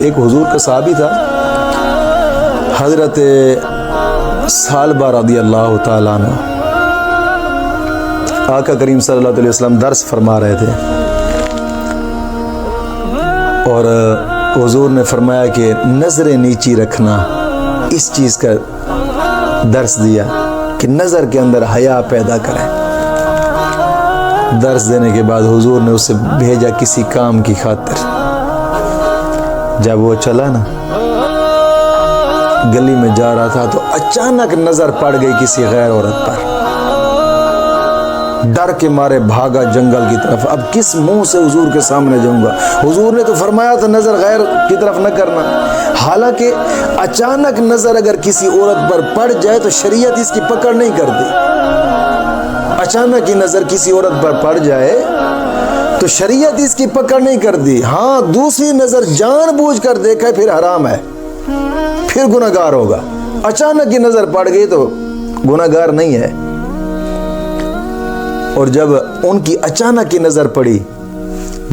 एक हुजूर का सहाबी था हज़रत सालबा रज़ियल्लाहु ताला अन्हु। आका करीम सल्लल्लाहु अलैहि वसल्लम दर्स फरमा रहे थे और हुजूर ने फरमाया कि नज़र नीची रखना, इस चीज़ का दर्स दिया कि नज़र के अंदर हया पैदा करें। दर्स देने के बाद हुजूर ने उसे भेजा किसी काम की खातिर। जब वो चला ना, गली में जा रहा था तो अचानक नजर पड़ गई किसी गैर औरत पर। डर के मारे भागा जंगल की तरफ। अब किस मुंह से हुजूर के सामने जाऊंगा? हुजूर ने तो फरमाया था नजर गैर की तरफ न करना। हालांकि अचानक नजर अगर किसी औरत पर पड़ जाए तो शरीयत इसकी पकड़ नहीं करती। अचानक ही नजर किसी औरत पर पड़ जाए तो शरीयत इसकी पकड़ नहीं करती। हाँ, दूसरी नजर जानबूझकर देखा फिर हराम है, फिर गुनाहगार होगा। अचानक की नजर पड़ गई तो गुनाहगार नहीं है। और जब उनकी अचानक की नजर पड़ी,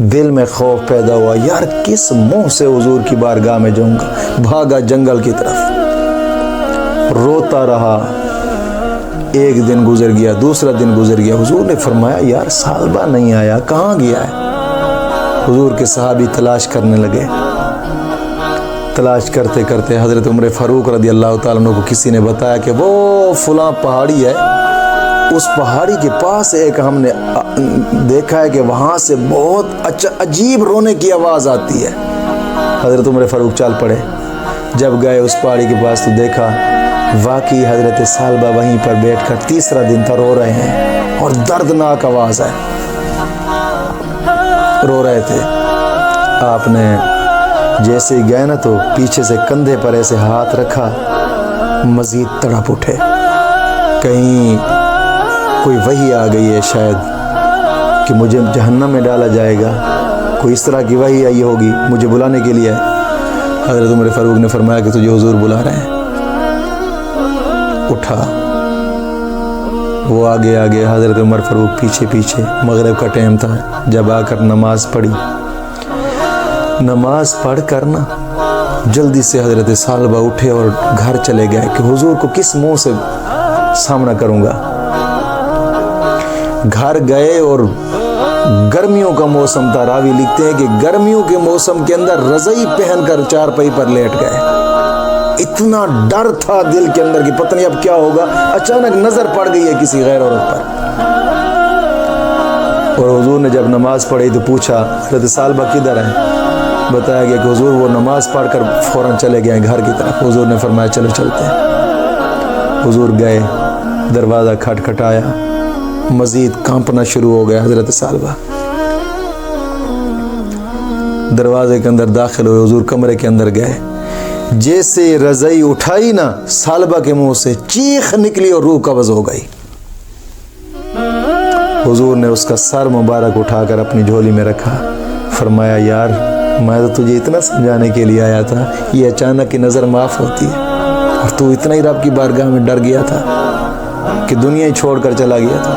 दिल में खौफ पैदा हुआ, यार किस मुंह से हुजूर की बारगाह में जाऊंगा। भागा जंगल की तरफ, रोता रहा। एक दिन गुजर गया, दूसरा दिन गुजर गया। हुजूर ने फरमाया यार सालबा नहीं आया, कहाँ गया है? हुजूर के सहाबी तलाश करने लगे। तलाश करते करते हज़रत उमर फ़ारूक रज़ियल्लाहु ताला अन्हु को किसी ने बताया कि वो फलां पहाड़ी है, उस पहाड़ी के पास एक हमने देखा है कि वहाँ से बहुत अजीब रोने की आवाज़ आती है। हज़रत उमर फ़ारूक चल पड़े। जब गए उस पहाड़ी के पास तो देखा वाकई हज़रत सालबा वहीं पर बैठकर तीसरा दिन था रो रहे हैं और दर्दनाक आवाज़ है, रो रहे थे। आपने जैसे ही गए ना तो पीछे से कंधे पर ऐसे हाथ रखा, मज़ीद तड़प उठे। कहीं कोई वही आ गई है शायद कि मुझे जहन्नम में डाला जाएगा, कोई इस तरह की वही आई होगी, मुझे बुलाने के लिए है। हज़रत उमर फ़ारूक ने फरमाया कि तुझे हुजूर बुला रहे हैं। उठा, वो आगे आगे, हज़रत उमर फ़ारूक पीछे पीछे। मगरिब का टाइम था। जब आकर नमाज पढ़ी, नमाज पढ़ कर ना जल्दी से हज़रत सालबा उठे और घर चले गए कि हुजूर को किस मुंह से सामना करूंगा। घर गए और गर्मियों का मौसम था। रावी लिखते हैं कि गर्मियों के मौसम के अंदर रज़ाई पहनकर चारपाई पर लेट गए। इतना डर था दिल के अंदर कि पता नहीं अब क्या होगा। अचानक नजर पड़ गई है किसी गैर औरत पर। और हुजूर ने जब नमाज पढ़ी तो पूछा हज़रत सालबा किधर है? बताया गया कि हुजूर वो नमाज पढ़कर फौरन चले गए घर की तरफ। हुजूर ने फरमाया चलो चलते हैं। हुजूर गए, दरवाज़ा खटखटाया, मज़ीद कांपना शुरू हो गया। हज़रत सालबा दरवाजे के अंदर दाखिल हुए, हुजूर कमरे के अंदर गए। जैसे रज़ाई उठाई ना, सालबा के मुंह से चीख निकली और रूह कब्ज़ हो गई। हुजूर ने उसका सर मुबारक उठाकर अपनी झोली में रखा। फरमाया यार मैं तो तुझे इतना समझाने के लिए आया था, ये अचानक की नज़र माफ़ होती है और तू इतना ही रब की बारगाह में डर गया था कि दुनिया ही छोड़ कर चला गया था।